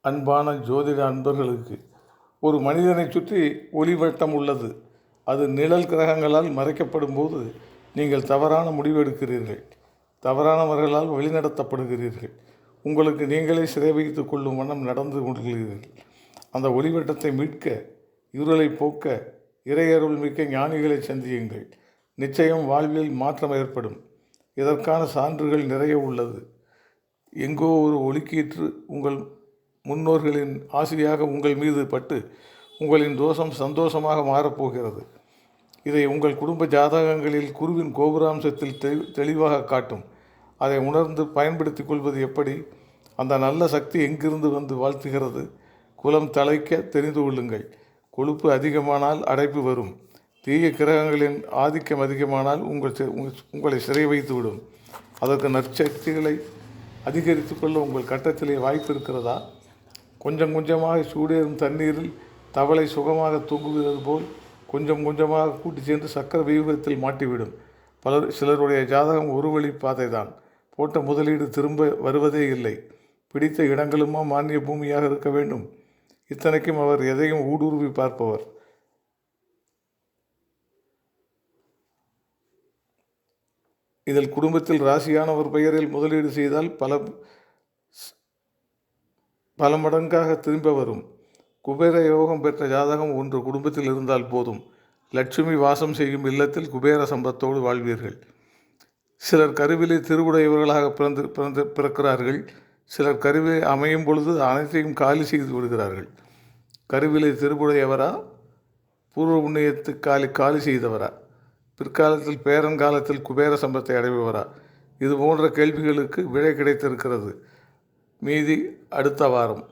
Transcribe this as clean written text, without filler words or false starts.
அன்பான ஜோதிட அன்பர்களுக்கு, ஒரு மனிதனை சுற்றி ஒளிவட்டம் உள்ளது. அது நிழல் கிரகங்களால் மறைக்கப்படும் போது நீங்கள் தவறான முடிவு எடுக்கிறீர்கள். தவறானவர்களால் வழிநடத்தப்படுகிறீர்கள். உங்களுக்கு நீங்களே சிறை வைத்துக் கொள்ளும் வண்ணம் நடந்து கொள்கிறீர்கள். அந்த ஒளிவட்டத்தை மீட்க, இருளை போக்க, இறையருள் மிக்க ஞானிகளை சந்தியுங்கள். நிச்சயம் வாழ்வில் மாற்றம் ஏற்படும். இதற்கான சான்றுகள் நிறைய உள்ளது. எங்கோ ஒரு ஒளிக்கீற்று உங்கள் முன்னோர்களின் ஆசையாக உங்கள் மீது பட்டு உங்களின் தோஷம் சந்தோஷமாக மாறப்போகிறது. இதை உங்கள் குடும்ப ஜாதகங்களில் குருவின் கோபுராம்சத்தில் தெளிவாக காட்டும். அதை உணர்ந்து பயன்படுத்தி கொள்வது எப்படி? அந்த நல்ல சக்தி எங்கிருந்து வந்து வாழ்த்துகிறது? குலம் தழைக்க தெரிந்து கொள்ளுங்கள். கொழுப்பு அதிகமானால் அடைப்பு வரும். தீய கிரகங்களின் ஆதிக்கம் அதிகமானால் உங்களை சிறை வைத்துவிடும். அதற்கு நற்சக்திகளை அதிகரித்து கொள்ள உங்கள் கட்டத்திலே வாய்ப்பு இருக்கிறதா? கொஞ்சம் கொஞ்சமாக சூடேறும் தண்ணீரில் தவளை சுகமாக தூங்குகிறது போல் கொஞ்சம் கொஞ்சமாக கூட்டி சென்று சக்கர வியூகத்தில் மாட்டிவிடும். சிலருடைய ஜாதகம் ஒரு வழி பாதை தான். போட்ட முதலீடு திரும்ப வருவதே இல்லை. பிடித்த இடங்களுமா மானிய பூமியாக இருக்க வேண்டும். இத்தனைக்கும் அவர் எதையும் ஊடுருவி பார்ப்பவர். இதில் குடும்பத்தில் ராசியானவர் பெயரில் முதலீடு செய்தால் பல மடங்காக திரும்ப வரும். குபேர யோகம் பெற்ற ஜாதகம் ஒன்று குடும்பத்தில் இருந்தால் போதும். லட்சுமி வாசம் செய்யும் இல்லத்தில் குபேர சம்பத்தோடு வாழ்வீர்கள். சிலர் கருவிலே திருவுடையவர்களாக பிறக்கிறார்கள். சிலர் கருவிலே அமையும் பொழுது அனைத்தையும் காலி செய்து விடுகிறார்கள். கருவிலே திருவுடையவரா? பூர்வ புண்ணியத்து காலி செய்தவரா? பிற்காலத்தில் பேரன்காலத்தில் குபேர சம்பத்தை அடைபவரா? இது போன்ற கேள்விகளுக்கு விடை கிடைத்திருக்கிறது. மீதி அடுத்த வாரம்.